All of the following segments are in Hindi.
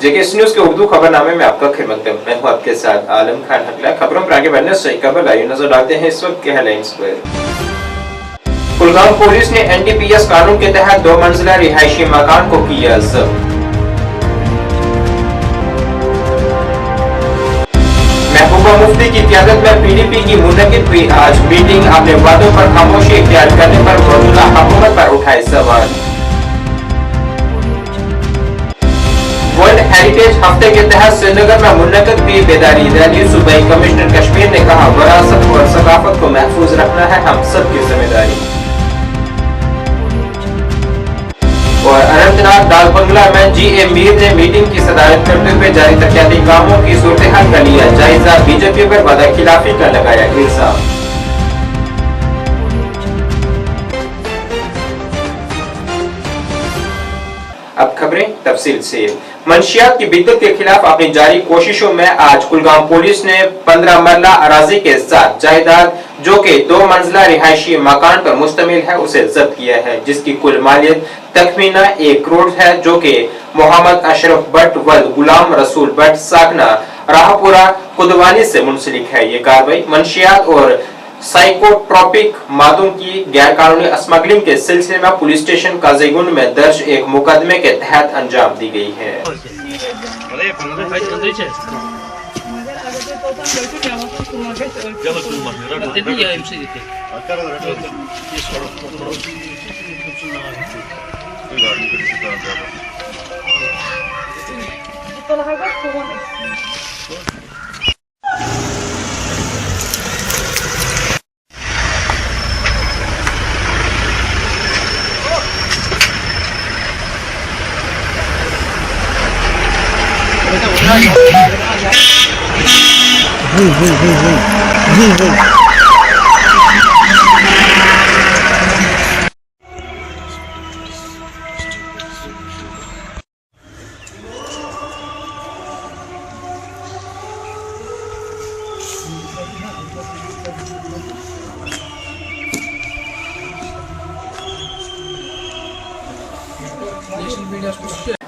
जेकेएस न्यूज के उर्दू खबरनामे में आपका खिदमत मैं हूं आपके साथ आलम खान हकला। खबरों पर आगे बढ़ने से खबर लाइव नजर डालते हैं इस वक्त के हेडलाइंस पर। कुलगाम पुलिस ने एनडीपीएस कानून के तहत 2 मंजिला रिहायशी मकान को किया जब्त। महबूबा मुफ्ती की क़यादत में पीडीपी की मुनक़िद हुई आज मीटिंग। अपने वादों पर खामोशी इख्तियार करने पर मौजूदा हुकूमत पर उठाए सवाल। वर्ल्ड हेरिटेज हफ्ते के तहत श्रीनगर में मुनक़िद हुई बेदारी रैली। सूबाई कमिश्नर कश्मीर ने कहा, विरासत और सकाफत को महफूज रखना है हम सबकी जिम्मेदारी। और अनंतनाग डाक बंगला में जीए मीर ने मीटिंग की सदारत करते हुए जारी तरक्याती कामों की सूरत-ए-हाल का लिया जायजा। बीजेपी पर वादा खिलाफी का लगाया इल्जाम। अब खबरें तफसील से। मंशियात की बिद्दत के खिलाफ अपनी जारी कोशिशों में आज कुलगाम पुलिस ने 15 मरला अराजी के साथ जायदाद जो कि 2 मंजिला रिहायशी मकान पर मुश्तमिल है उसे जब्त किया है, जिसकी कुल मालियत तखमीना 1 करोड़ है, जो कि मोहम्मद अशरफ भट्ट वल्द गुलाम रसूल भट्ट साकना राहपुरा कुदवानी से मुंसलिक है। ये कार्रवाई मंशियात और साइकोट्रोपिक मादों की गैर कानूनी स्मगलिंग के सिलसिले में पुलिस स्टेशन काजीगुंड में दर्ज एक मुकदमे के तहत अंजाम दी गई है।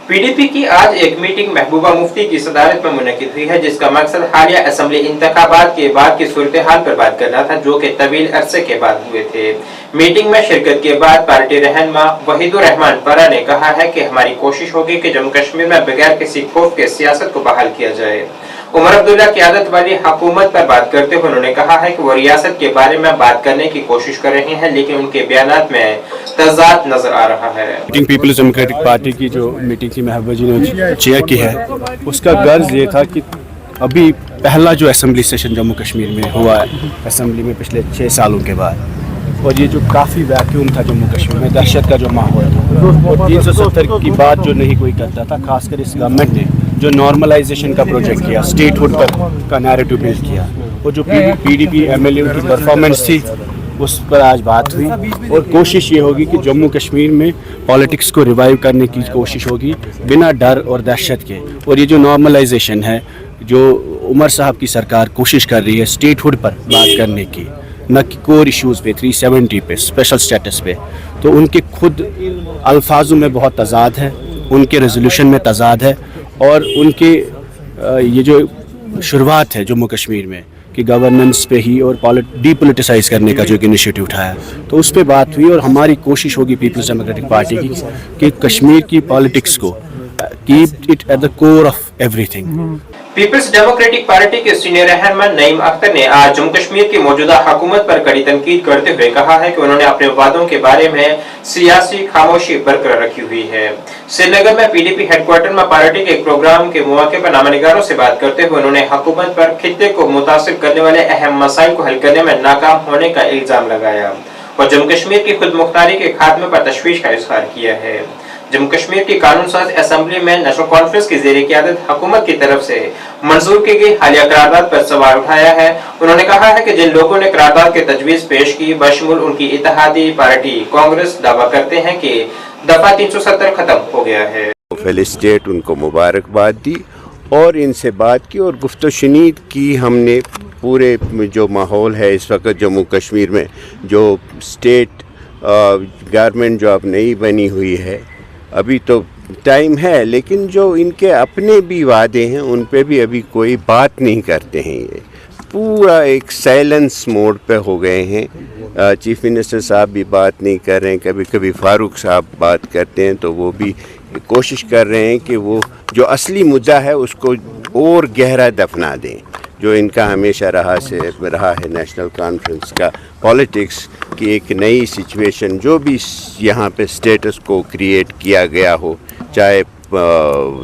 पीडीपी की आज एक मीटिंग महबूबा मुफ्ती की सदारत में मुनक़िद हुई है, जिसका मकसद हालिया असेंबली इंतखाबात के बाद की सूरत-ए-हाल पर बात करना था, जो कि तवील अरसे के बाद हुए थे। मीटिंग में शिरकत के बाद पार्टी रहनुमा वहीदुर रहमान परा ने कहा है कि हमारी कोशिश होगी कि जम्मू कश्मीर में बगैर किसी खौफ के सियासत को बहाल किया जाए। उमर अब्दुल्ला की आदत वाली हुकूमत पर बात करते हुए उन्होंने कहा है कि वो रियासत के बारे में बात करने की कोशिश कर रहे हैं, लेकिन उनके बयानात में तजाद नजर आ रहा है। पीपल्स डेमोक्रेटिक पार्टी की जो मीटिंग थी महबूबा जी ने चेयर की है, उसका गर्ज ये था कि अभी पहला जो असेंबली सेशन जम्मू कश्मीर में हुआ है असेंबली में पिछले 6 सालों के बाद, और ये जो काफ़ी वैक्यूम था जम्मू कश्मीर में, दहशत का जो माहौल था, 370 की बात जो नहीं कोई करता था, खासकर इस गवर्नमेंट ने जो नॉर्मलाइजेशन का प्रोजेक्ट किया, स्टेटहुड पर का नैरेटिव बिल्ड किया, और जो पीडीपी एमएलए की परफॉर्मेंस थी उस पर आज बात हुई। और कोशिश ये होगी कि जम्मू कश्मीर में पॉलिटिक्स को रिवाइव करने की कोशिश होगी बिना डर और दहशत के। और ये जो नॉर्मलाइजेशन है, जो उमर साहब की सरकार कोशिश कर रही है स्टेटहुड पर बात करने की, न कि कोर इश्यूज़ पे 370 पे स्पेशल स्टेटस पे, तो उनके खुद अल्फाजों में बहुत तजाद है, उनके रेजोल्यूशन में तजाद है, और उनके ये जो शुरुआत है जम्मू कश्मीर में कि गवर्नेंस पे ही और डीपोलिटिसाइज करने का जो एक इनिशिएटिव उठाया, तो उस पर बात हुई। और हमारी कोशिश होगी पीपल्स डेमोक्रेटिक पार्टी की कि कश्मीर की पॉलिटिक्स को keep it at the core of everything. Peoples Democratic Party के सीनियर रहनुमा नईम अख्तर ने आज जम्मू कश्मीर की मौजूदा हुकूमत पर कड़ी तनकीद करते हुए कहा है कि उन्होंने अपने वादों के बारे में सियासी खामोशी बरकरार रखी हुई है। श्रीनगर में पीडीपी हेडक्वार्टर में पार्टी के एक प्रोग्राम के मौके पर नामानिगारों से बात करते हुए उन्होंने हुकूमत पर खित्ते को मुतासिर करने वाले अहम मसाइल को हल करने में नाकाम होने का इल्जाम लगाया और जम्मू कश्मीर की खुद मुख्तारी के खात्मे पर तशवीश का इजहार किया है। जम्मू कश्मीर की कानून साज असेंबली में नेशनल कॉन्फ्रेंस की ज़ेर क़यादत हुकूमत की तरफ से मंजूर की गई हालिया करारदाद पर सवाल उठाया है। उन्होंने कहा है कि जिन लोगों ने करारदाद की तजवीज़ पेश की, बशमुल उनकी इत्तेहादी पार्टी कांग्रेस, दावा करते हैं कि दफा 370 खत्म हो गया है। फेल स्टेट उनको मुबारकबाद दी और इनसे बात की और गुफ्तशनीद की हमने। पूरे जो माहौल है इस वक्त जम्मू कश्मीर में, जो स्टेट गवर्नमेंट जो अब नई बनी हुई है, अभी तो टाइम है, लेकिन जो इनके अपने भी वादे हैं उन पे भी अभी कोई बात नहीं करते हैं। ये पूरा एक साइलेंस मोड पे हो गए हैं। चीफ मिनिस्टर साहब भी बात नहीं कर रहे हैं, कभी कभी फारूक साहब बात करते हैं तो वो भी कोशिश कर रहे हैं कि वो जो असली मुद्दा है उसको और गहरा दफना दें। जो इनका हमेशा रहा है नेशनल कॉन्फ्रेंस का पॉलिटिक्स की एक नई सिचुएशन, जो भी यहाँ पे स्टेटस को क्रिएट किया गया हो, चाहे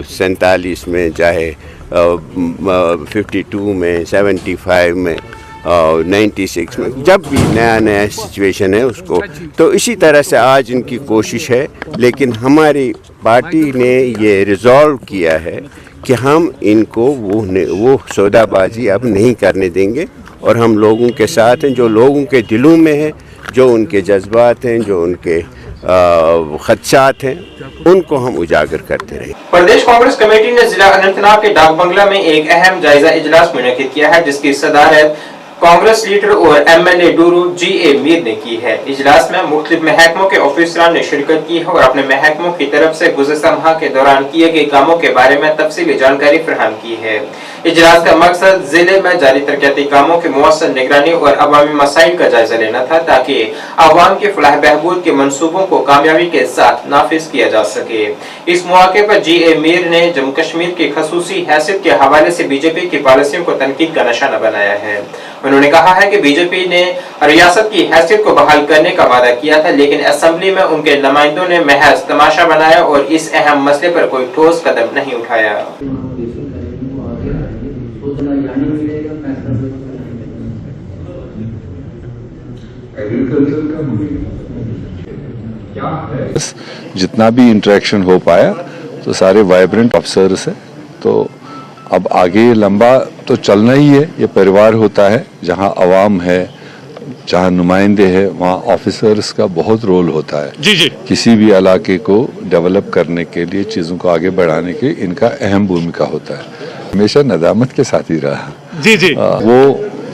47 में, चाहे 52 में, 75 में, 96 में, जब भी नया सिचुएशन है उसको, तो इसी तरह से आज इनकी कोशिश है। लेकिन हमारी पार्टी ने ये रिजॉल्व किया है कि हम इनको वो सौदाबाजी अब नहीं करने देंगे और हम लोगों के साथ हैं। जो लोगों के दिलों में है, जो उनके जज्बात हैं, जो उनके खदशात हैं, उनको हम उजागर करते रहे। प्रदेश कांग्रेस कमेटी ने जिला अनंतनाग के डाक बंगला में एक अहम जायजा इजलास मुनक्किद किया है, जिसकी सदारत कांग्रेस लीडर और एमएलए डूरू जी.ए. मीर ने की है। इजलास में मुख्तलिफ महकमों के ऑफिसरान ने शिरकत की है और अपने महकमों की तरफ से गुज़श्ता माह के दौरान किए गए कामों के बारे में तफसीली जानकारी फराहम की है। इजलास का मकसद जिले में जारी तरक्याती कामों की मुअस्सर निगरानी और अवामी मसाइल का जायजा लेना था, ताकि आवाम के फलाह बहबूद के मंसूबों को कामयाबी के साथ नाफिज किया जा सके। इस मौके पर जी.ए. मीर ने जम्मू कश्मीर की खसूसी हैसियत के हवाले से बीजेपी की पॉलिसियों को तनकीद का निशाना बनाया है। उन्होंने कहा है कि बीजेपी ने रियासत की हैसियत को बहाल करने का वादा किया था, लेकिन असेंबली में उनके नुमाइंदों ने महज तमाशा बनाया और इस अहम मसले पर कोई ठोस कदम नहीं उठाया। जितना भी इंटरेक्शन हो पाया तो सारे वाइब्रेंट अफसर्स है, तो अब आगे लंबा तो चलना ही है। ये परिवार होता है, जहाँ अवाम है, जहाँ नुमाइंदे हैं, वहाँ ऑफिसर्स का बहुत रोल होता है। जी। किसी भी इलाके को डेवलप करने के लिए, चीज़ों को आगे बढ़ाने के इनका अहम भूमिका होता है। हमेशा नदामत के साथ ही रहा। जी। वो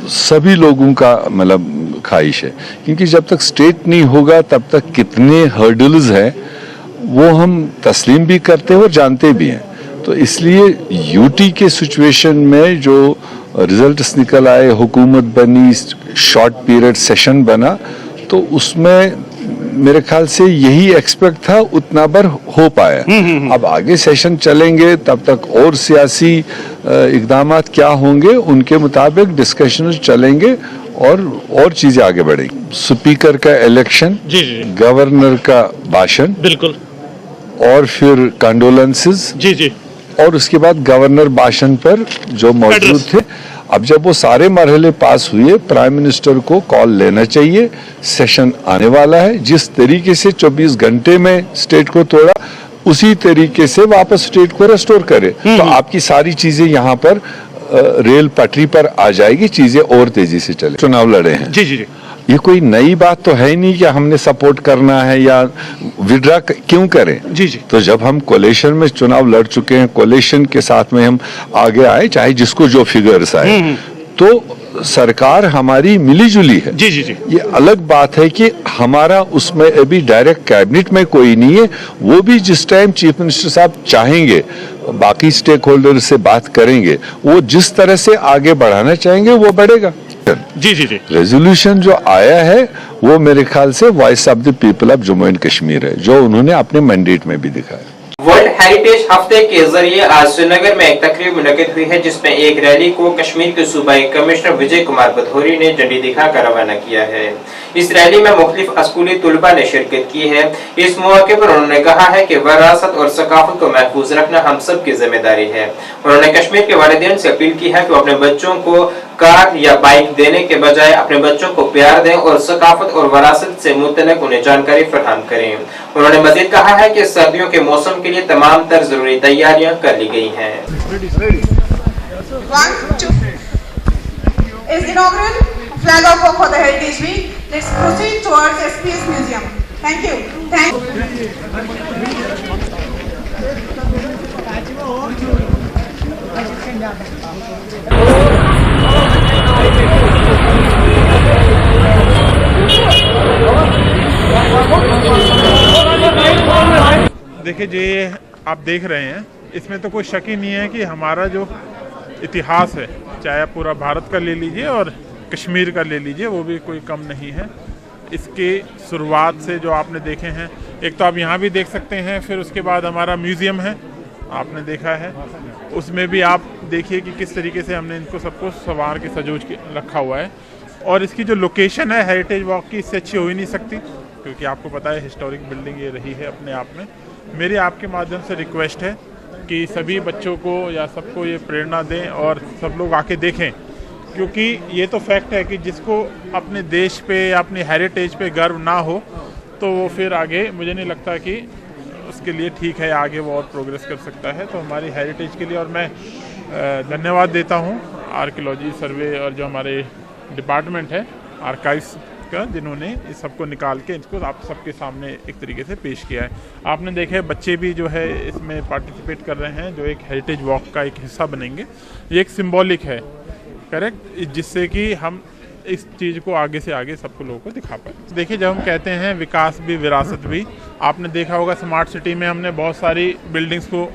सभी लोगों का मतलब ख्वाहिश है, क्योंकि जब तक स्टेट नहीं होगा तब तक कितने हर्डल्स हैं वो हम तस्लीम भी करते हैं और जानते भी हैं। तो इसलिए यूटी के सिचुएशन में जो रिजल्ट्स निकल आए, हुकूमत बनी, शॉर्ट पीरियड सेशन बना, तो उसमें मेरे ख्याल से यही एक्सपेक्ट था, उतना बार हो पाया। अब आगे सेशन चलेंगे तब तक और सियासी इकदामात क्या होंगे, उनके मुताबिक डिस्कशन चलेंगे और चीजें आगे बढ़ेंगी। स्पीकर का इलेक्शन, गवर्नर का भाषण, बिल्कुल, और फिर कंडोलेंसेस, जी, और उसके बाद गवर्नर भाषण पर जो मौजूद थे। अब जब वो सारे मरहले पास हुए, प्राइम मिनिस्टर को कॉल लेना चाहिए। सेशन आने वाला है, जिस तरीके से 24 घंटे में स्टेट को तोड़ा, उसी तरीके से वापस स्टेट को रेस्टोर करे, तो आपकी सारी चीजें यहाँ पर रेल पटरी पर आ जाएगी, चीजें और तेजी से चले। चुनाव लड़े हैं, जी, ये कोई नई बात तो है नहीं कि हमने सपोर्ट करना है या विड्रा क्यों करें। जी। तो जब हम कोलेशन में चुनाव लड़ चुके हैं, कोलेशन के साथ में हम आगे आए, चाहे जिसको जो फिगर्स आए, तो सरकार हमारी मिली जुली है। जी। ये अलग बात है कि हमारा उसमें अभी डायरेक्ट कैबिनेट में कोई नहीं है। वो भी जिस टाइम चीफ मिनिस्टर साहब चाहेंगे, बाकी स्टेक होल्डर से बात करेंगे, वो जिस तरह से आगे बढ़ाना चाहेंगे वो बढ़ेगा। जी। रेजोल्यूशन जो आया है वो मेरे ख्याल से voice of the people of Jammu and Kashmir है, जो उन्होंने अपने मैंडेट में भी दिखाया। वर्ल्ड हेरिटेज हफ्ते के जरिए आज श्रीनगर में एक तकरीब मुनक्किद हुई है, जिसमें एक रैली को कश्मीर के सूबाई कमिश्नर विजय कुमार भदौरी ने झंडी दिखाकर रवाना किया है। इस रैली में मुख्तलिफ स्कूली तुलबा ने शिरकत की है। इस मौके पर उन्होंने कहा है कि विरासत और सकाफत को महफूज रखना हम सब की जिम्मेदारी है। उन्होंने कश्मीर के वालिदैन से अपील की है कि वो अपने बच्चों को कार या बाइक देने के बजाय अपने बच्चों को प्यार दें और सकाफत और विरासत से मुतल्लिक उन्हें जानकारी फराहम करें। उन्होंने मजीद कहा है कि सर्दियों के मौसम के लिए तमाम तर जरूरी तैयारियां कर ली गई हैं। Flag off for the Heritage Week. Let's proceed towards SPS Museum. Thank you. देखिए जी, आप देख रहे हैं, इसमें तो कोई शक ही नहीं है कि हमारा जो इतिहास है, चाहे आप पूरा भारत का ले लीजिए और कश्मीर का ले लीजिए, वो भी कोई कम नहीं है। इसके शुरुआत से जो आपने देखे हैं, एक तो आप यहाँ भी देख सकते हैं, फिर उसके बाद हमारा म्यूज़ियम है, आपने देखा है, उसमें भी आप देखिए कि किस तरीके से हमने इनको सबको संवार के सजोज के रखा हुआ है। और इसकी जो लोकेशन है हेरिटेज वॉक की, इससे अच्छी हो ही नहीं सकती, क्योंकि आपको पता है हिस्टोरिक बिल्डिंग ये रही है अपने आप में। मेरी आपके माध्यम से रिक्वेस्ट है कि सभी बच्चों को या सबको ये प्रेरणा दें और सब लोग आके देखें, क्योंकि ये तो फैक्ट है कि जिसको अपने देश पे या अपनी हेरिटेज पे गर्व ना हो तो वो फिर आगे मुझे नहीं लगता कि उसके लिए ठीक है, आगे वो और प्रोग्रेस कर सकता है। तो हमारी हेरिटेज के लिए और मैं धन्यवाद देता हूँ आर्कियोलॉजी सर्वे और जो हमारे डिपार्टमेंट है आर्काइव्स का, जिन्होंने इस सबको निकाल के इसको आप सबके सामने एक तरीके से पेश किया है। आपने देखे बच्चे भी जो है इसमें पार्टिसिपेट कर रहे हैं, जो एक हेरिटेज वॉक का एक हिस्सा बनेंगे। ये एक सिंबॉलिक है, करेक्ट, जिससे कि हम इस चीज़ को आगे से आगे सबको लोगों को दिखा पाए। देखिए, जब हम कहते हैं विकास भी विरासत भी, आपने देखा होगा स्मार्ट सिटी में हमने बहुत सारी बिल्डिंग्स को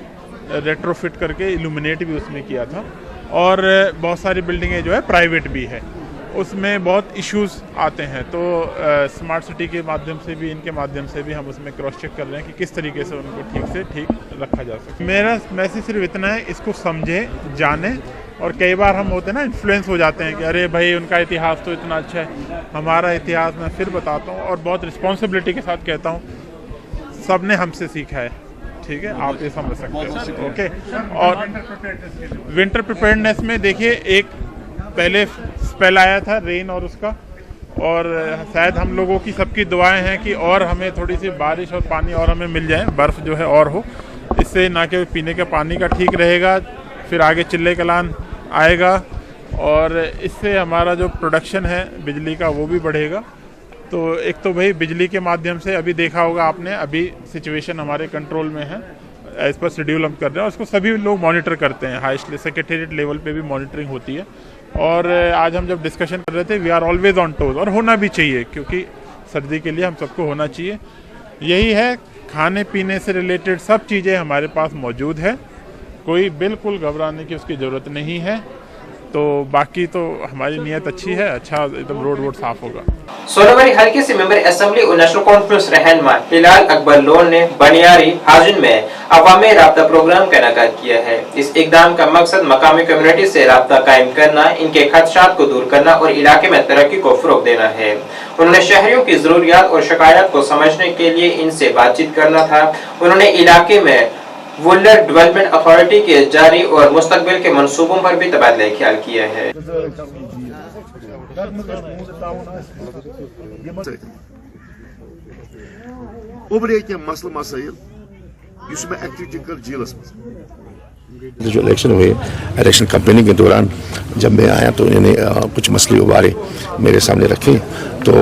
रेट्रोफिट करके इल्यूमिनेट भी उसमें किया था, और बहुत सारी बिल्डिंगें जो है प्राइवेट भी है, उसमें बहुत इश्यूज आते हैं। तो स्मार्ट सिटी के माध्यम से भी, इनके माध्यम से भी हम उसमें क्रॉस चेक कर रहे हैं कि किस तरीके से उनको ठीक से ठीक रखा जा सके। मेरा मैसेज सिर्फ इतना है, इसको समझे, जाने, और कई बार हम होते हैं ना इन्फ्लुएंस हो जाते हैं कि अरे भाई उनका इतिहास तो इतना अच्छा है, हमारा इतिहास मैं फिर बताता हूँ और बहुत रिस्पॉन्सिबिलिटी के साथ कहता हूँ, सब ने हमसे सीखा है, ठीक है, आप ये समझ सकते हो, ओके। और विंटर प्रिपेयर्डनेस में देखिए, एक पहले स्पेल आया था रेन और उसका, और शायद हम लोगों की सबकी दुआएं हैं कि और हमें थोड़ी सी बारिश और पानी और हमें मिल जाए, बर्फ़ जो है और हो, इससे ना कि पीने के पानी का ठीक रहेगा, फिर आगे चिल्ले कलान आएगा, और इससे हमारा जो प्रोडक्शन है बिजली का वो भी बढ़ेगा। तो एक तो भाई बिजली के माध्यम से अभी देखा होगा आपने, अभी सिचुएशन हमारे कंट्रोल में है, एज पर शेड्यूल हम कर रहे हैं, और उसको सभी लोग मॉनिटर करते हैं, हाईएस्ट सेक्रेटेरिएट लेवल पे भी मॉनिटरिंग होती है। और आज हम जब डिस्कशन कर रहे थे, we are always on toes, और होना भी चाहिए, क्योंकि सर्दी के लिए हम सबको होना चाहिए। यही है, खाने पीने से रिलेटेड सब चीज़ें हमारे पास मौजूद है, कोई बिल्कुल घबराने की उसकी ज़रूरत नहीं है। तो बाकी तो हमारी नीयत अच्छी है, अच्छा एकदम रोड साफ होगा। सोनावारी हल्के से मेंबर असेंबली और नेशनल कॉन्फ्रेंस रहनुमा हिलाल अकबर लोन ने बनियारी हाजिन में अवामी राब्ता प्रोग्राम का इनेकाद किया है। इस इकदाम का मकसद मकामी कम्युनिटी से राब्ता कायम करना, इनके खदशात को दूर करना और इलाके में तरक्की को फरोग देना है। उन्होंने शहरियों की जरूरियात और शिकायत को समझने के लिए इनसे बातचीत करना था। उन्होंने इलाके में वुलर डेवलपमेंट अथॉरिटी के जारी और मुस्तकबिल के मंसूबों पर भी तबादला ख्याल किया है। जो इलेक्शन हुए, इलेक्शन कैंपेनिंग के दौरान जब मैं आया तो इन्होंने कुछ मसले उबारे मेरे सामने रखे। तो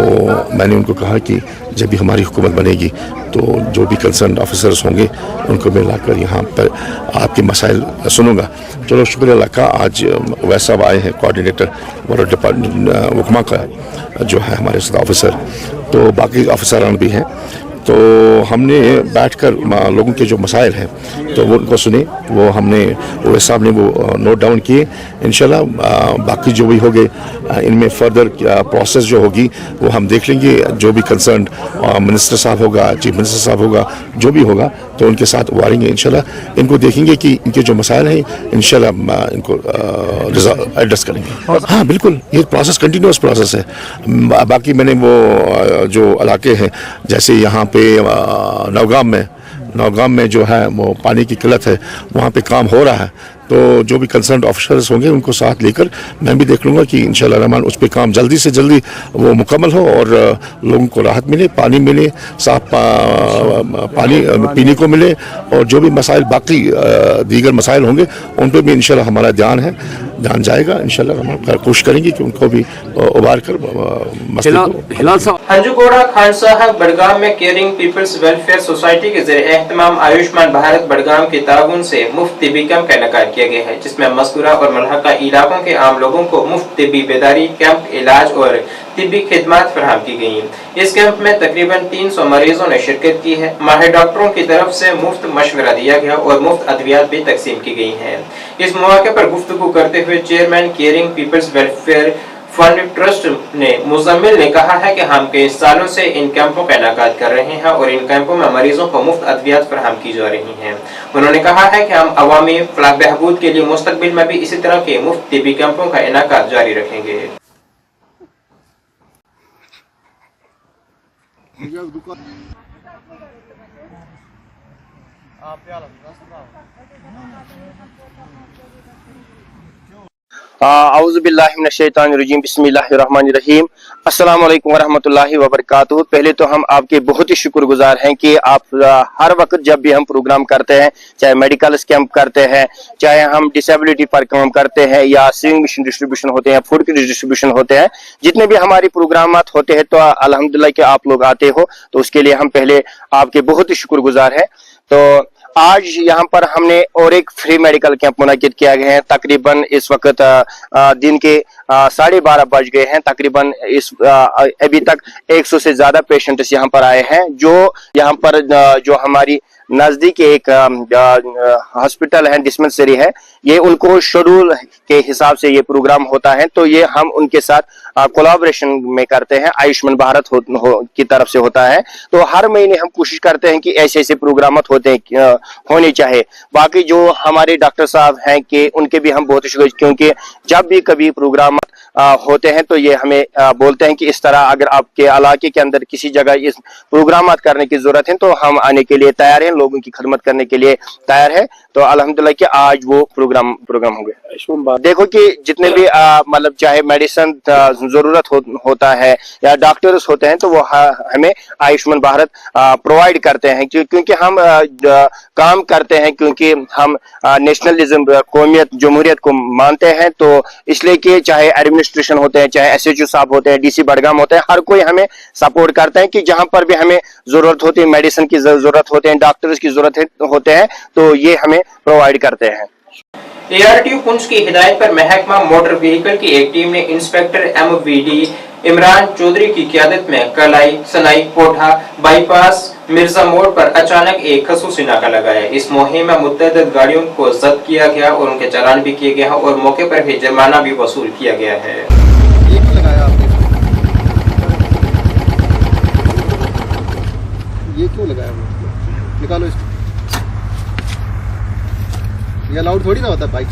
मैंने उनको कहा कि जब भी हमारी हुकूमत बनेगी तो जो भी कंसर्न ऑफिसर्स होंगे उनको मैं लाकर यहाँ पर आपके मसाइल सुनूंगा। चलो शुक्र अल्लाह का, आज वैसा आए हैं कोऑर्डिनेटर और डिपार्टमेंट हुक्मा का जो है हमारे साथ ऑफिसर, तो बाकी ऑफिसरान भी हैं। तो हमने बैठकर लोगों के जो मसाइल हैं तो वो उनको सुने, वो हमने ओवैसी साहब ने वो नोट डाउन किए। इंशाल्लाह बाकी जो भी होंगे इनमें फर्दर प्रोसेस जो होगी वो हम देख लेंगे। जो भी कंसर्न मिनिस्टर साहब होगा, चीफ मिनिस्टर साहब होगा, जो भी होगा तो उनके साथ वारेंगे इंशाल्लाह। इनको देखेंगे कि इनके जो मसाइल हैं इंशाल्लाह इनको एड्रेस करेंगे। हाँ बिल्कुल, ये प्रोसेस कंटिन्यूस प्रोसेस है। बाकी मैंने वो जो इलाके हैं, जैसे यहाँ पे नौगाम में जो है वो पानी की किल्लत है, वहाँ पे काम हो रहा है। तो जो भी कंसर्न ऑफिसर्स होंगे उनको साथ लेकर मैं भी देख लूँगा कि इंशाल्लाह रहमान उस पर काम जल्दी से जल्दी वो मुकम्मल हो और लोगों को राहत मिले, पानी मिले, साफ पानी पीने को मिले, और जो भी मसाइल बाकी दीगर मसाइल होंगे उन पर भी इंशाल्लाह हमारा ध्यान जाएगा। इंशाल्लाह हम कोशिश करेंगे कि उनको भी उबार कर हंजूगोड़ा खान साहब बड़गाम में केयरिंग पीपल्स वेलफेयर सोसाइटी के ज़रिए एहतमाम आयुष्मान भारत बड़गाम के ताउन से मुफ्त टीबी कैंप का इनेकाद किया किया गया है, जिसमें मस्कुरा और मलहका इलाकों के आम लोगों को मुफ्त तिब्बी बेदारी कैंप, इलाज और तिब्बी खिदमात फराहम की गई। इस कैंप में तकरीबन 300 मरीजों ने शिरकत की है। माहिर डॉक्टरों की तरफ से मुफ्त मशवरा दिया गया और मुफ्त अद्वियात भी तकसीम की गई हैं। इस मौके पर गुफ्तगू करते हुए चेयरमैन केयरिंग पीपल्स वेलफेयर फंड ट्रस्ट ने मुजम्मिल ने कहा है कि हम कई सालों से इन कैंपों का इनेकाद कर रहे हैं और इन कैंपों में मरीजों को मुफ्त अद्वियात फराहम की जा रही हैं। उन्होंने कहा है कि हम अवामी फलाह बहबूद के लिए मुस्तकबिल में भी इसी तरह के मुफ्त तिब्बी कैंपों का इनेकाद जारी रखेंगे। औज़ुबिल्लाहिमिनश्शैतानिर्रजीम बिस्मिल्लाहिर्रहमानिर्रहीम। अस्सलाम वालेकुम वरहमतुल्लाहि वबरकातुहू। पहले तो हम आपके बहुत ही शुक्रगुजार हैं कि आप हर वक्त जब भी हम प्रोग्राम करते हैं, चाहे मेडिकल कैंप करते हैं, चाहे हम डिसेबिलिटी पर काम करते हैं या सीइंग मशीन डिस्ट्रीब्यूशन होते हैं, फूड की डिस्ट्रीब्यूशन होते हैं, जितने भी हमारे प्रोग्राम होते हैं, तो अल्हम्दुलिल्लाह कि आप लोग आते हो, तो उसके लिए हम पहले आपके बहुत ही शुक्रगुजार हैं। तो आज यहाँ पर हमने और एक फ्री मेडिकल कैंप मुनाकिद किया गया है। तकरीबन इस वक्त दिन के 12:30 बज गए हैं। तकरीबन अभी तक 100 से ज्यादा पेशेंट्स यहाँ पर आए हैं। जो यहाँ पर जो हमारी नजदीक एक हॉस्पिटल है, डिस्पेंसरी है, ये उनको शेड्यूल के हिसाब से ये प्रोग्राम होता है, तो ये हम उनके साथ कोलैबोरेशन में करते हैं। आयुष्मान भारत की तरफ से होता है, तो हर महीने हम कोशिश करते हैं कि ऐसे ऐसे प्रोग्राम होने चाहिए। बाकी जो हमारे डॉक्टर साहब हैं कि उनके भी हम बहुत शुक्रिया, क्योंकि जब भी कभी प्रोग्राम होते हैं तो ये हमें बोलते हैं कि इस तरह अगर आपके इलाके के अंदर किसी जगह इस प्रोग्राम करने की जरूरत है तो हम आने के लिए तैयार हैं, लोगों की खिदमत करने के लिए तैयार है। तो अल्हम्दुलिल्लाह कि आज वो प्रोग्राम हो गया। देखो कि जितने भी मतलब चाहे मेडिसिन जरूरत होता है या डॉक्टर्स होते हैं, तो वो हमें आयुष्मान भारत प्रोवाइड करते हैं, क्योंकि हम काम करते हैं, क्योंकि हम नेशनलिज्म, कौमियत, जमहूरियत को मानते हैं। तो इसलिए कि चाहे एडमिनिस्ट्रेशन होते हैं, चाहे SHO साहब होते हैं, DC बडगाम होते हैं, हर कोई हमें सपोर्ट करते हैं कि जहां पर भी हमें जरूरत होती है, मेडिसिन की जरूरत होते हैं, डॉक्टर्स की जरूरत होते हैं, तो ये हमें प्रोवाइड करते हैं। ARTU पुंछ की हिदायत पर महकमा मोटर व्हीकल की एक टीम ने इंस्पेक्टर MVD इमरान चौधरी की क़यादत में कलाई, सनाई, कोठा, बाईपास, मिर्जा मोड़ पर अचानक एक खसूसी नाका लगाया। इस मुहिम में मुतअद्दिद गाड़ियों को जब्त किया गया और उनके चालान भी किए गए हैं और मौके पर ही जुर्माना भी वसूल किया गया है। ये क्यों लगाया? निकालो इसको। ये अलाउड थोड़ी ना होता है बाइक।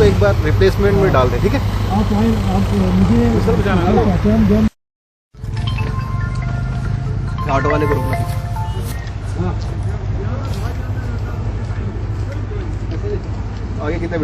एक बार रिप्लेसमेंट में डाल दें, ठीक है? आप ऑटो वाले को रोकना। आगे कितने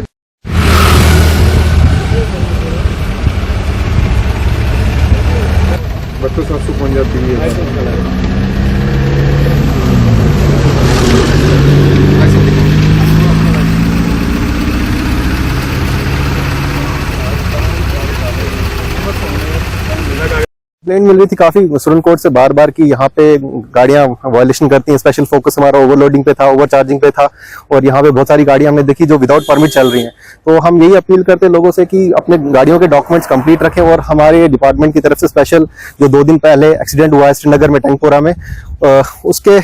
32,750 कंप्लेंट मिल रही थी काफी सुरन कोर्ट से बार बार कि यहाँ पे गाड़ियां वायलेशन करती हैं। स्पेशल फोकस हमारा ओवरलोडिंग पे था, ओवर चार्जिंग पे था, और यहाँ पे बहुत सारी गाड़ियां हमने देखी जो विदाउट परमिट चल रही हैं। तो हम यही अपील करते हैं लोगों से कि अपने गाड़ियों के डॉक्यूमेंट्स कंप्लीट रखें, और हमारे डिपार्टमेंट की तरफ से स्पेशल जो 2 दिन पहले एक्सीडेंट हुआ है श्रीनगर में टैंकपोरा में, उसके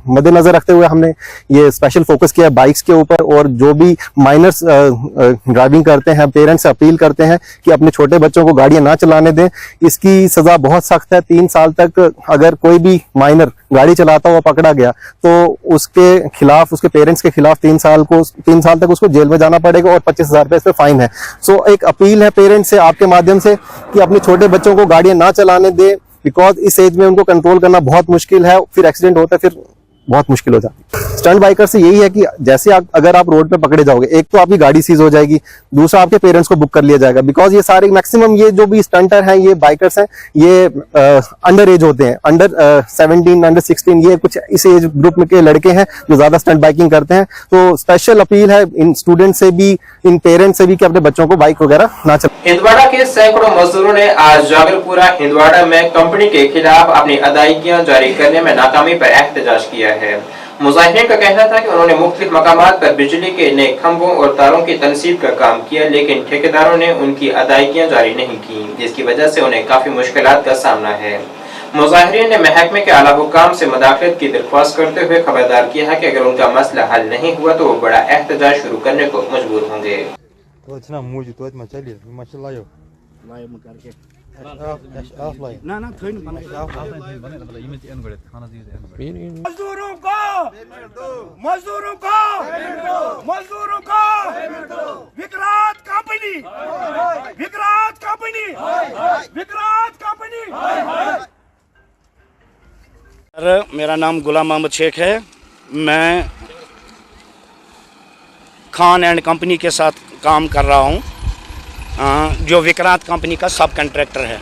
मद्देनजर रखते हुए हमने ये स्पेशल फोकस किया बाइक्स के ऊपर। और जो भी माइनर्स ड्राइविंग करते हैं, पेरेंट्स से अपील करते हैं कि अपने छोटे बच्चों को गाड़ियां ना चलाने दें। इसकी सजा बहुत सख्त है। 3 साल तक अगर कोई भी माइनर गाड़ी चलाता हुआ पकड़ा गया तो उसके खिलाफ, उसके पेरेंट्स के खिलाफ 3 साल तक उसको जेल में जाना पड़ेगा और 25,000 रुपए इस पे फाइन है। सो एक अपील है पेरेंट्स से आपके माध्यम से कि अपने छोटे बच्चों को गाड़ियां ना चलाने दें, बिकॉज इस एज में उनको कंट्रोल करना बहुत मुश्किल है। फिर एक्सीडेंट होता है, फिर बहुत मुश्किल हो जाती है। स्टंट बाइकर से यही है कि जैसे अगर आप रोड पे पकड़े जाओगे, एक तो आपकी गाड़ी सीज हो जाएगी, दूसरा आपके पेरेंट्स को बुक कर लिया जाएगा, बिकॉज ये सारे मैक्सिमम ये जो भी स्टंटर हैं, ये बाइकर्स हैं, ये अंडर एज होते हैं, अंडर 17, अंडर 16, ये कुछ इस एज ग्रुप में के लड़के हैं जो ज्यादा स्टंट बाइकिंग करते हैं। तो स्पेशल अपील है इन स्टूडेंट से भी, इन पेरेंट्स से भी कि अपने बच्चों को बाइक वगैरह ना चलाएं। हिंदवाड़ा के सैकड़ों मजदूरों ने आज जागरपुरा हिंदवाड़ा में कंपनी के खिलाफ अपनी अदायगियां जारी करने में नाकामी पर एहतजाज किया है। मुजाहिरीन का कहना था कि उन्होंने मुख्तलिफ मकामात पर बिजली के नए खंभों और तारों की तनसीब का काम किया, लेकिन ठेकेदारों ने उनकी अदायगियां जारी नहीं की, जिसकी वजह से उन्हें काफी मुश्किलात का सामना है। मुजाहिरीन ने महकमे के आला हुकाम से मदाखलत की दरख्वास्त करते हुए खबरदार किया है कि अगर उनका मसला हल नहीं हुआ तो वो बड़ा एहतजाज शुरू करने को मजबूर होंगे। मेरा नाम गुलाम मोहम्मद शेख है। मैं खान एंड कंपनी के साथ काम कर रहा हूँ, जो विक्रांत कंपनी का सब कंट्रैक्टर है।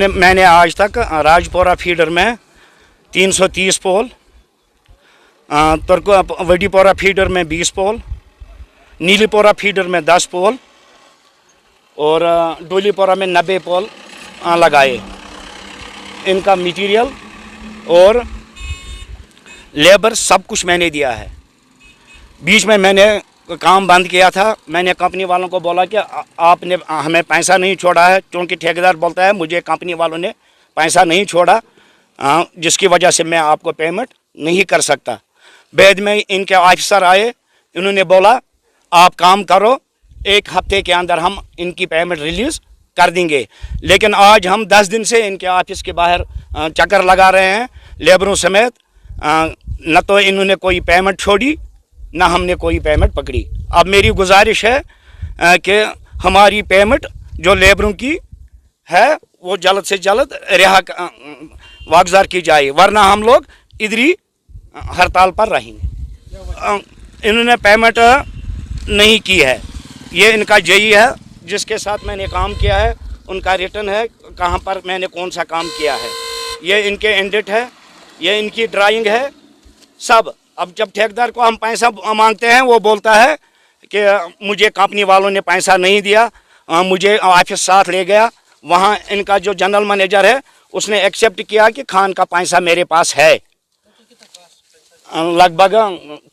मैंने आज तक राजपुरा फीडर में 330 पोल, वडीपुरा फीडर में 20 पोल, नीलीपुरा फीडर में 10 पोल और डोलीपुरा में 90 पोल लगाए। इनका मटेरियल और लेबर सब कुछ मैंने दिया है। बीच में मैंने काम बंद किया था। मैंने कंपनी वालों को बोला कि आपने हमें पैसा नहीं छोड़ा है, क्योंकि ठेकेदार बोलता है मुझे कंपनी वालों ने पैसा नहीं छोड़ा, जिसकी वजह से मैं आपको पेमेंट नहीं कर सकता। बाद में इनके ऑफिसर आए, इन्होंने बोला आप काम करो, 1 हफ्ते के अंदर हम इनकी पेमेंट रिलीज़ कर देंगे। लेकिन आज हम 10 दिन से इनके ऑफिस के बाहर चक्कर लगा रहे हैं लेबरों समेत। न तो इन्होंने कोई पेमेंट छोड़ी, ना हमने कोई पेमेंट पकड़ी। अब मेरी गुजारिश है कि हमारी पेमेंट जो लेबरों की है वो जल्द से जल्द वागजार की जाए, वरना हम लोग इधर ही हड़ताल पर रहेंगे। इन्होंने पेमेंट नहीं की है। ये इनका जेई है जिसके साथ मैंने काम किया है, उनका रिटर्न है कहाँ पर मैंने कौन सा काम किया है। ये इनके एंडिट है, ये इनकी ड्राइंग है सब। अब जब ठेकेदार को हम पैसा मांगते हैं, वो बोलता है कि मुझे कंपनी वालों ने पैसा नहीं दिया, मुझे ऑफिस साथ ले गया। वहाँ इनका जो जनरल मैनेजर है उसने एक्सेप्ट किया कि खान का पैसा मेरे पास है, लगभग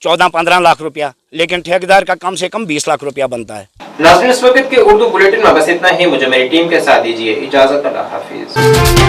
14-15 लाख रुपया, लेकिन ठेकेदार का कम से कम 20 लाख रुपया बनता है। नाज़रीन, इस वक्त के उर्दू बुलेटिन में बस इतना ही। मुझे मेरी टीम के साथ दीजिए इजाजत। अल्लाह हाफिज।